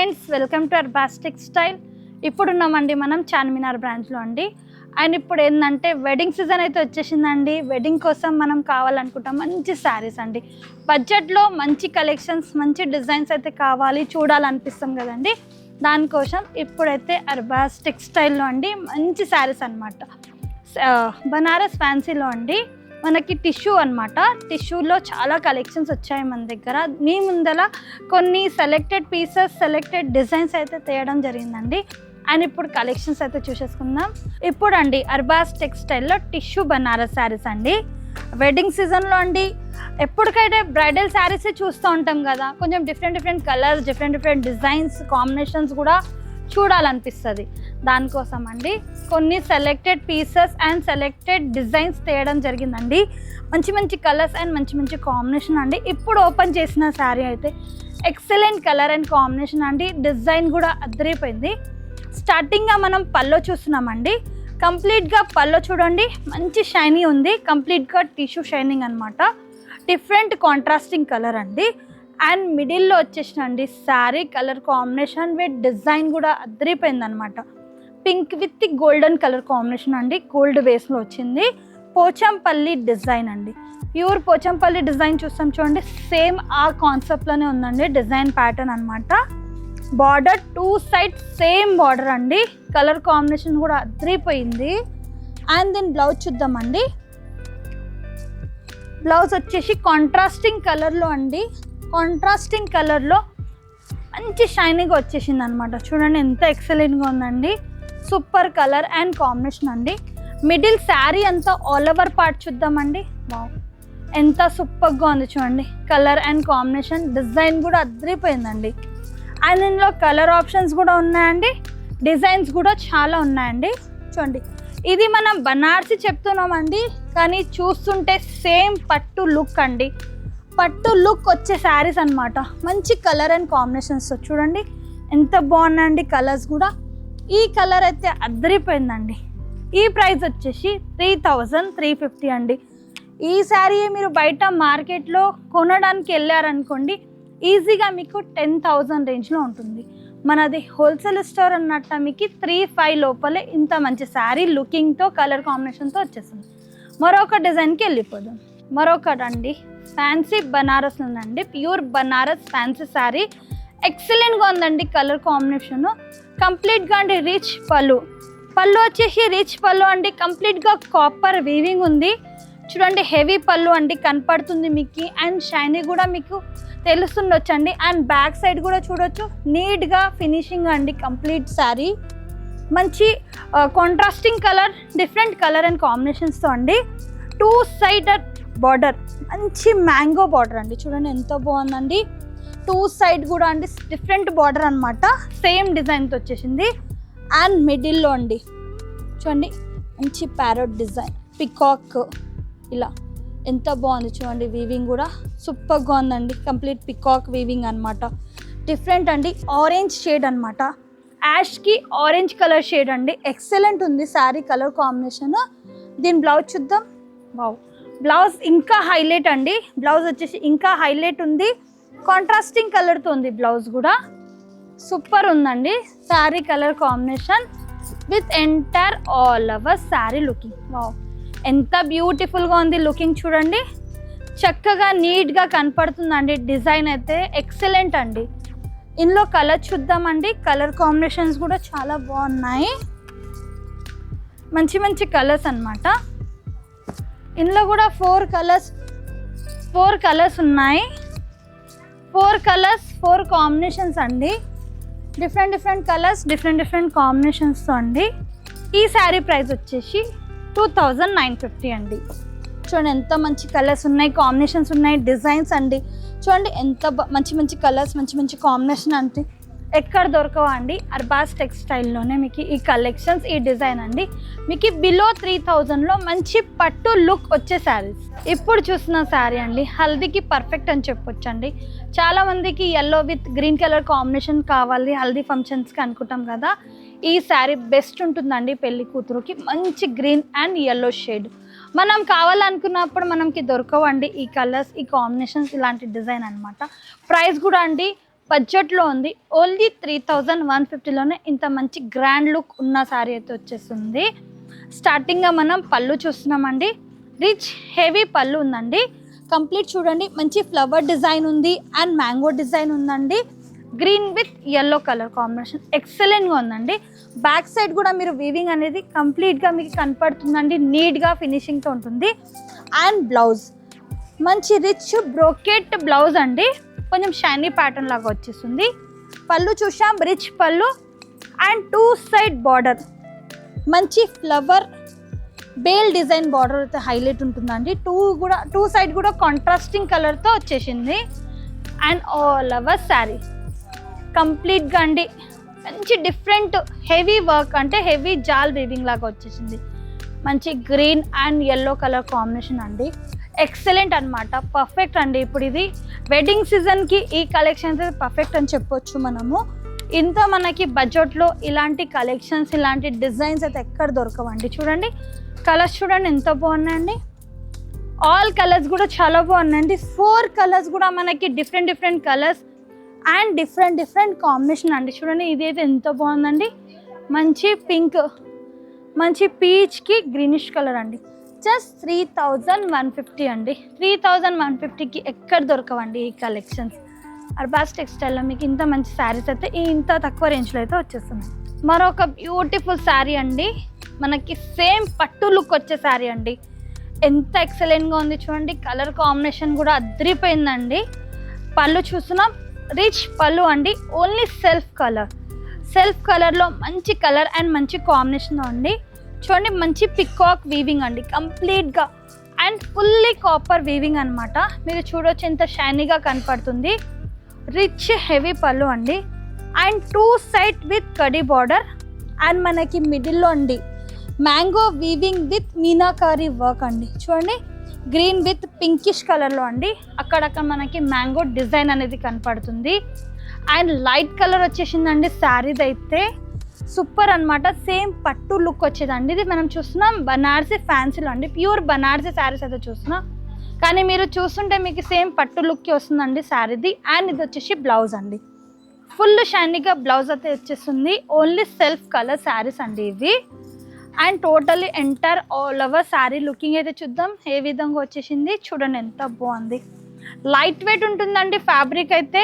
Friends, welcome to Arbaz textile. ఇప్పుడున్నామండి మనం చార్మినార్ బ్రాంచ్లో అండి. అండ్ ఇప్పుడు ఏంటంటే వెడ్డింగ్ సీజన్ అయితే వచ్చేసిందండి. వెడ్డింగ్ కోసం మనం కావాలనుకుంటాం మంచి శారీస్ అండి. బడ్జెట్లో మంచి కలెక్షన్స్, మంచి డిజైన్స్ అయితే కావాలి, చూడాలనిపిస్తాం కదండి. దానికోసం ఇప్పుడైతే అర్బాస్ టెక్స్టైల్లో అండి మంచి శారీస్ అనమాట. బనారస్ ఫ్యాన్సీలో అండి మనకి టిష్యూ అనమాట. టిష్యూలో చాలా కలెక్షన్స్ వచ్చాయి మన దగ్గర. మీ ముందల కొన్ని సెలెక్టెడ్ పీసెస్, సెలెక్టెడ్ డిజైన్స్ అయితే తేయడం జరిగిందండి. అండ్ ఇప్పుడు కలెక్షన్స్ అయితే చూసేసుకుందాం. ఇప్పుడు అండి అర్బాస్ టెక్స్టైల్లో టిష్యూ బనారస్ శారీస్ అండి. వెడ్డింగ్ సీజన్లో అండి ఎప్పటికైతే బ్రైడల్ శారీస్ చూస్తూ ఉంటాం కదా, కొంచెం different colours, different designs, combinations కూడా చూడాలనిపిస్తుంది. దానికోసం అండి కొన్ని selected pieces and selected designs తేయడం జరిగిందండి. మంచి కలర్స్ అండ్ మంచి కాంబినేషన్ అండి. ఇప్పుడు ఓపెన్ చేసిన శారీ అయితే ఎక్సలెంట్ కలర్ అండ్ కాంబినేషన్ అండి. డిజైన్ కూడా అదిరిపోయింది. స్టార్టింగ్గా మనం పల్లో చూస్తున్నామండి. కంప్లీట్గా పల్లో చూడండి, మంచి షైనీ ఉంది. కంప్లీట్గా టిష్యూ షైనింగ్ అనమాట. డిఫరెంట్ కాంట్రాస్టింగ్ కలర్ అండి. అండ్ మిడిల్లో వచ్చేసినండి sari colour combination with design కూడా అదిరిపోయింది అనమాట. Pink with golden colour combination అండి. గోల్డ్ బేస్లో వచ్చింది. పోచంపల్లి డిజైన్ అండి. ప్యూర్ పోచంపల్లి డిజైన్ చూస్తాం చూడండి, సేమ్ ఆ కాన్సెప్ట్లోనే ఉందండి. డిజైన్ ప్యాటర్న్ అనమాట. Border two side same border అండి. కలర్ కాంబినేషన్ కూడా అదిరిపోయింది. అండ్ దీని బ్లౌజ్ చూద్దామండి. బ్లౌజ్ వచ్చేసి కాంట్రాస్టింగ్ కలర్లో అండి. కాంట్రాస్టింగ్ కలర్లో మంచి షైనింగ్ వచ్చేసింది అనమాట. చూడండి ఎంత ఎక్సలెంట్గా ఉందండి. సూపర్ కలర్ అండ్ కాంబినేషన్ అండి. మిడిల్ శారీ అంతా ఆల్ ఓవర్ పార్ట్ చూద్దామండి. వావ్, ఎంత సూపర్గా ఉంది చూడండి. కలర్ అండ్ కాంబినేషన్, డిజైన్ కూడా అదిరిపోయిందండి. అండ్ ఇందులో కలర్ ఆప్షన్స్ కూడా ఉన్నాయండి. డిజైన్స్ కూడా చాలా ఉన్నాయండి. చూడండి, ఇది మనం బనారసి చెప్తున్నామండి, కానీ చూస్తుంటే సేమ్ పట్టు లుక్ అండి. పట్టు లుక్ వచ్చే శారీస్ అనమాట. మంచి కలర్ అండ్ కాంబినేషన్స్ చూడండి ఎంత బాగున్నాయండి. కలర్స్ కూడా ఈ కలర్ అయితే అద్దరిపోయిందండి. ఈ ప్రైస్ వచ్చేసి 3350 అండి. ఈ శారీ మీరు బయట మార్కెట్లో కొనడానికి వెళ్ళారనుకోండి, ఈజీగా మీకు 10,000 రేంజ్లో ఉంటుంది. మనది హోల్సేల్ స్టోర్ అన్నట్టు మీకు 3-5 లోపలే ఇంత మంచి శారీ లుకింగ్తో, కలర్ కాంబినేషన్తో వచ్చేస్తుంది. మరొక డిజైన్కి వెళ్ళిపోదాం. మరొకటి అండి ఫ్యాన్సీ బనారస్ ఉందండి. ప్యూర్ బనారస్ ఫ్యాన్సీ శారీ ఎక్సలెంట్గా ఉందండి. కలర్ కాంబినేషన్ కంప్లీట్గా అండి. రిచ్ పళ్ళు వచ్చేసి రిచ్ పళ్ళు అండి. కంప్లీట్గా కాపర్ వీవింగ్ ఉంది చూడండి. హెవీ పళ్ళు అండి కనపడుతుంది మీకు. అండ్ షైనీ కూడా మీకు తెలుస్తుండొచ్చండి. అండ్ బ్యాక్ సైడ్ కూడా చూడొచ్చు, నీట్గా ఫినిషింగ్ అండి. కంప్లీట్ శారీ మంచి contrasting colour, different colour and కాంబినేషన్స్తో అండి. టూ సైడ్ బార్డర్, మంచి మ్యాంగో బార్డర్ అండి. చూడండి ఎంత బాగుందండి. టూ సైడ్ కూడా అండి డిఫరెంట్ బార్డర్ అనమాట. సేమ్ డిజైన్తో వచ్చేసింది. అండ్ మిడిల్లో అండి చూడండి మంచి ప్యారట్ డిజైన్, పికాక్ ఇలా ఎంత బాగుంది చూడండి. వీవింగ్ కూడా సూపర్గా ఉందండి. కంప్లీట్ పికాక్ వీవింగ్ అనమాట. డిఫరెంట్ అండి. ఆరెంజ్ షేడ్ అనమాట. యాష్కి ఆరెంజ్ కలర్ షేడ్ అండి. ఎక్సలెంట్ ఉంది శారీ కలర్ కాంబినేషన్. దీని బ్లౌజ్ చూద్దాం. వావ్, బ్లౌజ్ ఇంకా హైలైట్ అండి. బ్లౌజ్ వచ్చేసి ఇంకా హైలైట్ ఉంది. కాంట్రాస్టింగ్ కలర్తో ఉంది బ్లౌజ్ కూడా. సూపర్ ఉందండి sari colour combination with entire all over sari looking. Wow, ఎంత బ్యూటిఫుల్గా ఉంది లుకింగ్ చూడండి. చక్కగా నీట్గా కనపడుతుందండి. డిజైన్ అయితే ఎక్సలెంట్ అండి. ఇందులో కలర్ చూద్దామండి. కలర్ కాంబినేషన్స్ కూడా చాలా బాగున్నాయి. మంచి కలర్స్ అనమాట. ఇందులో కూడా 4 కలర్స్ ఉన్నాయి. 4 కలర్స్ 4 కాంబినేషన్స్ అండి. డిఫరెంట్ కలర్స్, డిఫరెంట్ కాంబినేషన్స్తో అండి. ఈ శారీ ప్రైస్ వచ్చేసి 2950 అండి. చూడండి ఎంత మంచి కలర్స్ ఉన్నాయి, కాంబినేషన్స్ ఉన్నాయి, డిజైన్స్ అండి. చూడండి ఎంత మంచి కలర్స్, మంచి కాంబినేషన్ అంటే ఎక్కడ దొరకవా అండి. అర్బాస్ టెక్స్టైల్లోనే మీకు ఈ కలెక్షన్స్, ఈ డిజైన్ అండి. మీకు బిలో 3000లో మంచి పట్టు లుక్ వచ్చే శారీస్. ఇప్పుడు చూసిన శారీ అండి హల్దీకి పర్ఫెక్ట్ అని చెప్పొచ్చు అండి. చాలామందికి yellow with green colour combination కావాలి హల్దీ ఫంక్షన్స్కి అనుకుంటాం కదా. ఈ శారీ బెస్ట్ ఉంటుందండి పెళ్లి కూతురుకి. మంచి గ్రీన్ అండ్ ఎల్లో షేడ్ మనం కావాలనుకున్నప్పుడు మనకి దొరకవండి ఈ కలర్స్, ఈ కాంబినేషన్స్, ఇలాంటి డిజైన్ అనమాట. ప్రైస్ కూడా అండి బడ్జెట్లో ఉంది. ఓన్లీ 3150లోనే ఇంత మంచి గ్రాండ్ లుక్ ఉన్న శారీ అయితే వచ్చేస్తుంది. స్టార్టింగ్గా మనం పళ్ళు చూస్తున్నామండి. రిచ్ హెవీ పళ్ళు ఉందండి. కంప్లీట్ చూడండి, మంచి ఫ్లవర్ డిజైన్ ఉంది అండ్ మ్యాంగో డిజైన్ ఉందండి. Green with yellow colour combination ఎక్సలెంట్గా ఉందండి. బ్యాక్ సైడ్ కూడా మీరు వీవింగ్ అనేది కంప్లీట్గా మీకు కనపడుతుందండి. నీట్గా ఫినిషింగ్తో ఉంటుంది. అండ్ బ్లౌజ్ మంచి రిచ్ బ్రోకెట్ బ్లౌజ్ అండి. కొంచెం షైనీ ప్యాటర్న్ లాగా వచ్చేస్తుంది. పళ్ళు చూసాం, రిచ్ పళ్ళు అండ్ 2 సైడ్ బార్డర్ మంచి ఫ్లవర్ బేల్ డిజైన్ బార్డర్ అయితే హైలైట్ ఉంటుందండి. 2 సైడ్ కూడా కాంట్రాస్టింగ్ కలర్తో వచ్చేసింది. అండ్ ఆల్ ఓవర్ శారీ కంప్లీట్గా అండి మంచి డిఫరెంట్ హెవీ వర్క్, అంటే హెవీ జాల్ వీవింగ్ లాగా వచ్చేసింది. మంచి green and yellow colour combination అండి. ఎక్సలెంట్ అనమాట, పర్ఫెక్ట్ అండి. ఇప్పుడు ఇది వెడ్డింగ్ సీజన్కి ఈ కలెక్షన్స్ అయితే పర్ఫెక్ట్ అని చెప్పొచ్చు మనము. ఇంత మనకి బడ్జెట్లో ఇలాంటి కలెక్షన్స్, ఇలాంటి డిజైన్స్ అయితే ఎక్కడ దొరకవండి. చూడండి కలర్స్ చూడండి ఎంత బాగున్నాయండి. ఆల్ కలర్స్ కూడా చాలా బాగున్నాయండి. 4 కలర్స్ కూడా మనకి different colours and different combination అండి. చూడండి ఇది అయితే ఎంత బాగుందండి. మంచి పింక్, మంచి పీచ్కి గ్రీనిష్ కలర్ అండి. జస్ట్ 3150 అండి. 3150కి ఎక్కడ దొరకవండి ఈ కలెక్షన్స్. అర్బాస్ టెక్స్టైల్లో మీకు ఇంత మంచి శారీస్ అయితే ఇంత తక్కువ రేంజ్లో అయితే వచ్చేస్తుంది. మరొక బ్యూటిఫుల్ శారీ అండి. మనకి సేమ్ పట్టు లుక్ వచ్చే శారీ అండి. ఎంత ఎక్సలెంట్గా ఉంది చూడండి. కలర్ కాంబినేషన్ కూడా అదిరిపోయిందండి. పళ్ళు చూస్తున్నాం, రిచ్ పళ్ళు అండి. ఓన్లీ సెల్ఫ్ కలర్లో మంచి కలర్ అండ్ మంచి కాంబినేషన్ అండి. చూడండి మంచి పికాక్ వీవింగ్ అండి కంప్లీట్గా అండ్ ఫుల్లీ కాపర్ వీవింగ్ అనమాట. మీరు చూడొచ్చు ఎంత షైనీగా కనపడుతుంది. రిచ్ హెవీ పళ్ళు అండి and 2 side with khadi border and మనకి మిడిల్లో అండి mango weaving with meenakari work అండి. చూడండి గ్రీన్ విత్ పింకిష్ కలర్లో అండి. అక్కడక్కడ మనకి మ్యాంగో డిజైన్ అనేది కనపడుతుంది. అండ్ లైట్ కలర్ వచ్చేసిందండి. శారీది అయితే సూపర్ అనమాట. సేమ్ పట్టు లుక్ వచ్చేదండి. ఇది మనం చూస్తున్నాం బనారసి ఫ్యాన్సీలో అండి. ప్యూర్ బనారసి శారీస్ అయితే చూస్తున్నాం, కానీ మీరు చూస్తుంటే మీకు సేమ్ పట్టు లుక్కి వస్తుందండి శారీది. అండ్ ఇది వచ్చేసి బ్లౌజ్ అండి. ఫుల్ షైనీగా బ్లౌజ్ అయితే వచ్చేస్తుంది. ఓన్లీ సెల్ఫ్ కలర్ శారీస్ అండి ఇవి. And totally enter all over sari looking అయితే చూద్దాం ఏ విధంగా వచ్చేసింది. చూడండి ఎంత బాగుంది. లైట్ వెయిట్ ఉంటుందండి ఫ్యాబ్రిక్ అయితే.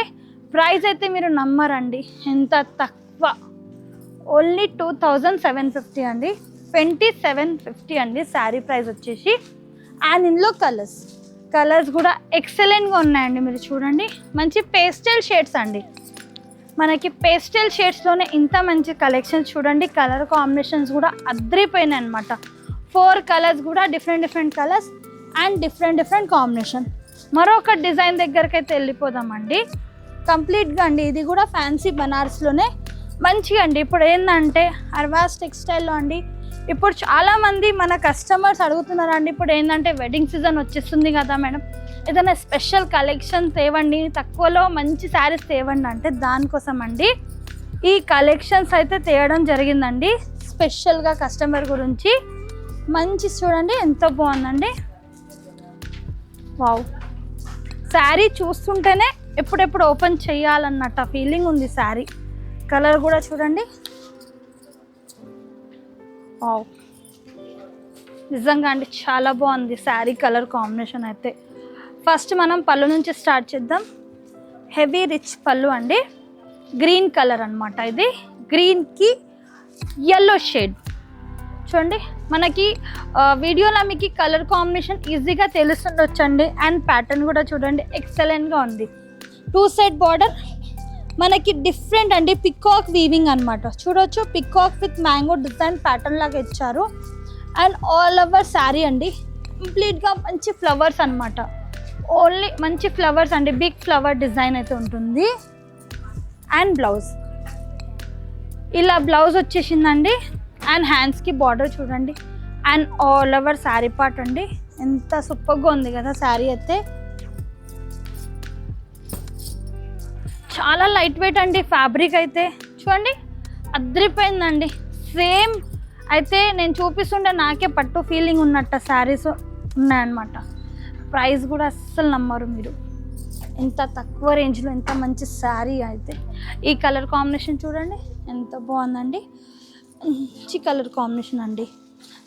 ప్రైస్ అయితే మీరు నమ్మరండి ఎంత తక్కువ. ఓన్లీ 2750 అండి. 2750 అండి శారీ ప్రైస్ వచ్చేసి. అండ్ ఇందులో కలర్స్ కూడా ఎక్సలెంట్గా ఉన్నాయండి. మీరు చూడండి మంచి పేస్టల్ షేడ్స్ అండి. మనకి పేస్టల్ షేడ్స్లోనే ఇంత మంచి కలెక్షన్స్ చూడండి. కలర్ కాంబినేషన్స్ కూడా అద్రిపోయినాయి అనమాట. 4 కలర్స్ కూడా different colours and different combination. మరొక డిజైన్ దగ్గరికి అయితే వెళ్ళిపోదామండి. కంప్లీట్గా అండి ఇది కూడా ఫ్యాన్సీ బనారస్లోనే మంచిగా అండి. ఇప్పుడు ఏంటంటే అర్వాస్ టెక్స్టైల్లో అండి ఇప్పుడు చాలామంది మన కస్టమర్స్ అడుగుతున్నారండి. ఇప్పుడు ఏంటంటే వెడ్డింగ్ సీజన్ వచ్చేస్తుంది కదా మేడం, ఏదైనా స్పెషల్ కలెక్షన్ తేవండి, తక్కువలో మంచి శారీస్ తేవండి అంటే దానికోసం అండి ఈ కలెక్షన్స్ అయితే తేయడం జరిగిందండి. స్పెషల్గా కస్టమర్ గురించి మంచి చూడండి ఎంత బాగుందండి. వావ్, శారీ చూస్తుంటేనే ఎప్పుడెప్పుడు ఓపెన్ చేయాలన్నట్టు ఫీలింగ్ ఉంది శారీ. కలర్ కూడా చూడండి. వావ్, నిజంగా అండి చాలా బాగుంది శారీ కలర్ కాంబినేషన్ అయితే. ఫస్ట్ మనం పళ్ళు నుంచి స్టార్ట్ చేద్దాం. హెవీ రిచ్ పళ్ళు అండి. గ్రీన్ కలర్ అనమాట. ఇది గ్రీన్కి ఎల్లో షేడ్ చూడండి. మనకి వీడియోలో మీకు కలర్ కాంబినేషన్ ఈజీగా తెలుస్తుండొచ్చండి. అండ్ ప్యాటర్న్ కూడా చూడండి ఎక్సలెంట్గా ఉంది. 2 సైడ్ బార్డర్ మనకి డిఫరెంట్ అండి. పికాక్ వీవింగ్ అనమాట. చూడొచ్చు peacock with mango design pattern లాగా ఇచ్చారు. అండ్ ఆల్ ఓవర్ శారీ అండి కంప్లీట్గా మంచి ఫ్లవర్స్ అనమాట. ఓన్లీ మంచి ఫ్లవర్స్ అండి. బిగ్ ఫ్లవర్ డిజైన్ అయితే ఉంటుంది. అండ్ బ్లౌజ్ ఇలా బ్లౌజ్ వచ్చేసిందండి. అండ్ హ్యాండ్స్కి బార్డర్ చూడండి. And all over sari part అండి. ఎంత సూపర్గా ఉంది కదా శారీ అయితే. చాలా లైట్ వెయిట్ అండి ఫ్యాబ్రిక్ అయితే. చూడండి అద్రిపోయిందండి. సేమ్ అయితే నేను చూపిస్తుంటే నాకే పట్టు ఫీలింగ్ ఉన్నట్టు శారీస్ ఉన్నాయన్నమాట. ప్రైస్ కూడా అస్సలు నమ్మరు మీరు. ఎంత తక్కువ రేంజ్లో ఎంత మంచి శారీ అయితే. ఈ కలర్ కాంబినేషన్ చూడండి ఎంత బాగుందండి, మంచి కలర్ కాంబినేషన్ అండి.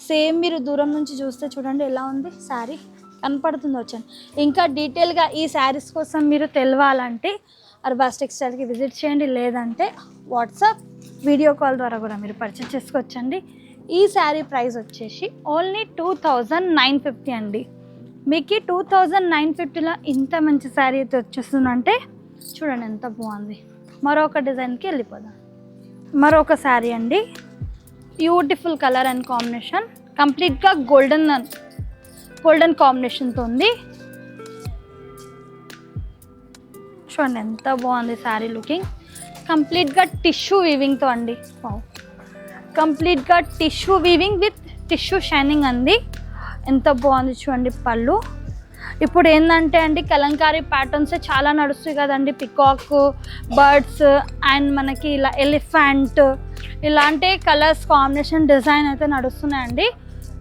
సేమ్ మీరు దూరం నుంచి చూస్తే చూడండి ఎలా ఉంది శారీ, కనపడుతుంది వచ్చాను. ఇంకా డీటెయిల్గా ఈ శారీస్ కోసం మీరు తెలవాలంటే అర్బాస్ టెక్స్టైల్కి విజిట్ చేయండి, లేదంటే వాట్సాప్ వీడియో కాల్ ద్వారా కూడా మీరు పర్చేస్ చేసుకోవచ్చండి. ఈ శారీ ప్రైస్ వచ్చేసి ఓన్లీ 2950 అండి. మీకు 2950లో ఇంత మంచి శారీ అయితే వచ్చేస్తుందంటే చూడండి ఎంత బాగుంది. మరొక డిజైన్కి వెళ్ళిపోదాం. మరొక శారీ అండి, బ్యూటిఫుల్ కలర్ అండ్ కాంబినేషన్, కంప్లీట్గా గోల్డెన్ కాంబినేషన్తో ఉంది. చూడండి ఎంత బాగుంది శారీ లుకింగ్. కంప్లీట్గా టిష్యూ వీవింగ్తో అండి, కంప్లీట్గా tissue weaving with tissue shining అండి. ఎంత బాగుంది చూడండి పళ్ళు. ఇప్పుడు ఏంటంటే అండి కలంకారీ ప్యాటర్న్స్ చాలా నడుస్తాయి కదండి, పికాక్, బర్డ్స్ అండ్ మనకి ఇలా ఎలిఫెంట్ ఇలాంటి కలర్స్ కాంబినేషన్ డిజైన్ అయితే నడుస్తున్నాయండి.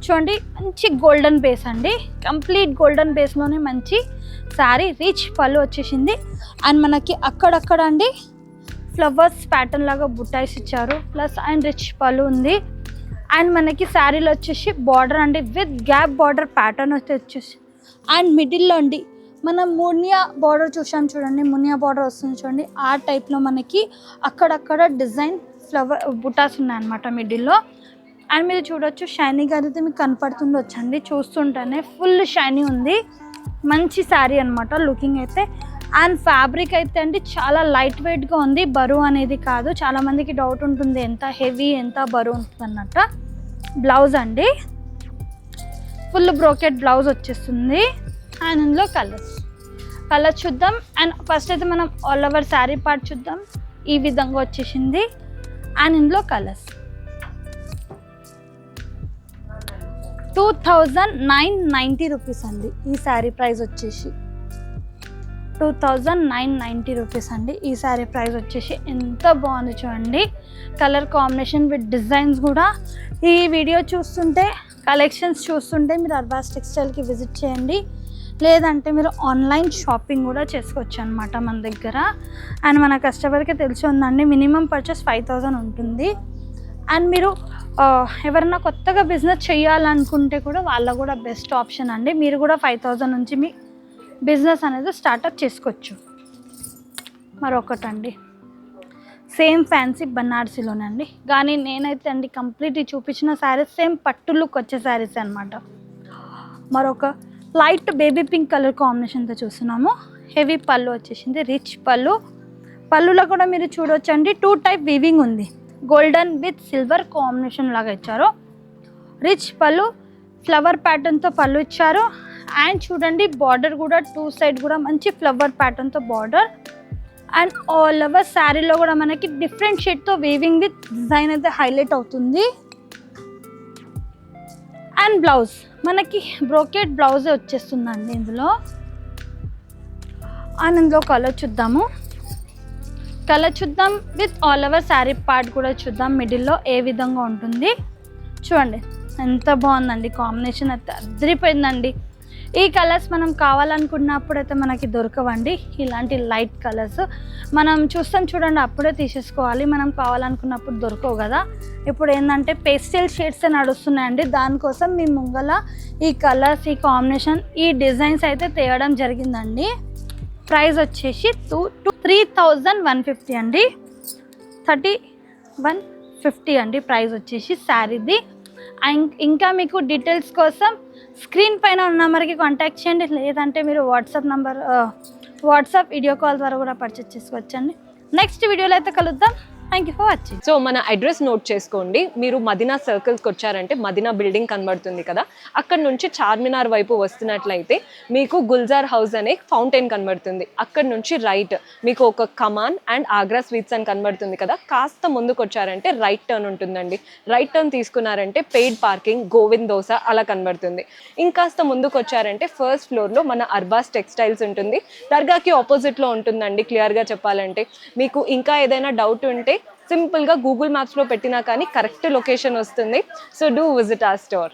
చూడండి మంచి గోల్డెన్ బేస్ అండి, కంప్లీట్ గోల్డెన్ బేస్లోనే మంచి శారీ, రిచ్ పళ్ళు వచ్చేసింది. అండ్ మనకి అక్కడక్కడ అండి ఫ్లవర్స్ ప్యాటర్న్ లాగా బుట్టాయిస్ ఇచ్చారు, ప్లస్ అండ్ రిచ్ పళ్ళు ఉంది. అండ్ మనకి శారీలో వచ్చేసి బార్డర్ అండి విత్ గ్యాప్ బార్డర్ ప్యాటర్న్ అయితే వచ్చేసి, అండ్ మిడిల్లో అండి మనం మునియా బార్డర్ చూసాం చూడండి, మునియా బార్డర్ వస్తుంది చూడండి, ఆ టైప్లో మనకి అక్కడక్కడ డిజైన్ ఫ్లవర్ బుటాస్ ఉన్నాయన్నమాట మిడిల్లో. అండ్ మీరు చూడొచ్చు షైనీగా అయితే మీకు కనపడుతుండొచ్చండి, చూస్తుంటేనే ఫుల్ షైనీ ఉంది. మంచి శారీ అనమాట లుకింగ్ అయితే. అండ్ ఫ్యాబ్రిక్ అయితే అండి చాలా లైట్ వెయిట్గా ఉంది, బరువు అనేది కాదు. చాలామందికి డౌట్ ఉంటుంది ఎంత హెవీ ఎంత బరువు ఉంటుంది అన్నట్టు. బ్లౌజ్ అండి ఫుల్ బ్రోకెట్ బ్లౌజ్ వచ్చేస్తుంది. అండ్ ఇందులో కలర్స్ చూద్దాం. అండ్ ఫస్ట్ అయితే మనం ఆల్ ఓవర్ శారీ పార్ట్ చూద్దాం. ఈ విధంగా వచ్చేసింది. అండ్ ఇందులో కలర్స్ 2990 రూపీస్ అండి. ఈ శారీ ప్రైస్ వచ్చేసి 2990 రూపీస్ అండి. ఈ శారీ ప్రైస్ వచ్చేసి ఎంత బాగుంది చూడండి, కలర్ కాంబినేషన్ విత్ డిజైన్స్ కూడా. ఈ వీడియో చూస్తుంటే కలెక్షన్స్ చూస్తుంటే మీరు అర్బాస్ టెక్స్టైల్కి విజిట్ చేయండి, లేదంటే మీరు ఆన్లైన్ షాపింగ్ కూడా చేసుకోవచ్చు అనమాట మన దగ్గర. అండ్ మన కస్టమర్కి తెలిసి ఉందండి మినిమం పర్చేస్ 5000 ఉంటుంది. అండ్ మీరు ఎవరైనా కొత్తగా బిజినెస్ చేయాలనుకుంటే కూడా వాళ్ళ కూడా బెస్ట్ ఆప్షన్ అండి. మీరు కూడా 5000 నుంచి మీ బిజినెస్ అనేది స్టార్ట్అప్ చేసుకోవచ్చు. మరొకటండి సేమ్ ఫ్యాన్సీ బనారసీలోనే అండి, కానీ నేనైతే అండి కంప్లీట్ చూపించిన శారీస్ సేమ్ పట్టు లుక్ వచ్చే శారీస్ అనమాట. మరొక లైట్ బేబీ పింక్ కలర్ కాంబినేషన్తో చూస్తున్నాము. హెవీ పళ్ళు వచ్చేసింది, రిచ్ పళ్ళులో కూడా మీరు చూడొచ్చండి 2 టైప్ వీవింగ్ ఉంది, గోల్డెన్ విత్ సిల్వర్ కాంబినేషన్ లాగా ఇచ్చారు. రిచ్ పళ్ళు, ఫ్లవర్ ప్యాటర్న్తో పళ్ళు ఇచ్చారు. అండ్ చూడండి బార్డర్ కూడా 2 సైడ్ కూడా మంచి ఫ్లవర్ ప్యాటర్న్తో బార్డర్. అండ్ ఆల్ ఓవర్ శారీలో కూడా మనకి డిఫరెంట్ షేడ్తో వీవింగ్ విత్ డిజైన్ అయితే హైలైట్ అవుతుంది. అండ్ బ్లౌజ్ మనకి బ్రోకెట్ బ్లౌజే వచ్చేస్తుందండి ఇందులో. అండ్ ఇందులో కలర్ చూద్దాం with all over sari part కూడా చూద్దాం, మిడిల్లో ఏ విధంగా ఉంటుంది. చూడండి ఎంత బాగుందండి, కాంబినేషన్ అయితే అదిరిపోయిందండి. ఈ కలర్స్ మనం కావాలనుకున్నప్పుడు అయితే మనకి దొరకవండి, ఇలాంటి లైట్ కలర్స్ మనం చూస్తాం చూడండి, అప్పుడే తీసేసుకోవాలి. మనం కావాలనుకున్నప్పుడు దొరకవు కదా. ఇప్పుడు ఏంటంటే పేస్టల్ షేడ్స్ నడుస్తున్నాయండి, దానికోసం మీ ముంగల ఈ కలర్స్, ఈ కాంబినేషన్, ఈ డిజైన్స్ అయితే తేయడం జరిగిందండి. ప్రైస్ వచ్చేసి 3150 అండి, 3150 అండి ప్రైస్ వచ్చేసి శారీది. ఇంకా మీకు డీటెయిల్స్ కోసం స్క్రీన్ పైన ఉన్న నెంబర్కి కాంటాక్ట్ చేయండి, లేదంటే మీరు వాట్సాప్ వీడియో కాల్ ద్వారా కూడా పర్చేస్ చేసుకోవచ్చండి. నెక్స్ట్ వీడియోలో అయితే కలుద్దాం. Thank you for watching. So మన అడ్రస్ నోట్ చేసుకోండి. మీరు మదీనా సర్కిల్స్కి వచ్చారంటే మదీనా బిల్డింగ్ కనబడుతుంది కదా, అక్కడ నుంచి చార్మినార్ వైపు వస్తున్నట్లయితే మీకు గుల్జార్ హౌస్ అనే ఫౌంటైన్ కనబడుతుంది. అక్కడ నుంచి రైట్ మీకు ఒక కమాన్ అండ్ ఆగ్రా స్వీట్స్ అని కనబడుతుంది కదా, కాస్త ముందుకు వచ్చారంటే రైట్ టర్న్ ఉంటుందండి. రైట్ టర్న్ తీసుకున్నారంటే పెయిడ్ పార్కింగ్, గోవింద్ దోస అలా కనబడుతుంది. ఇంకాస్త ముందుకు వచ్చారంటే ఫస్ట్ ఫ్లోర్లో మన అర్బాస్ టెక్స్టైల్స్ ఉంటుంది, దర్గాకి ఆపోజిట్లో ఉంటుందండి. క్లియర్గా చెప్పాలంటే మీకు ఇంకా ఏదైనా డౌట్ ఉంటే సింపుల్గా గూగుల్ మ్యాప్స్లో పెట్టినా కానీ కరెక్ట్ లొకేషన్ వస్తుంది. So do visit our store.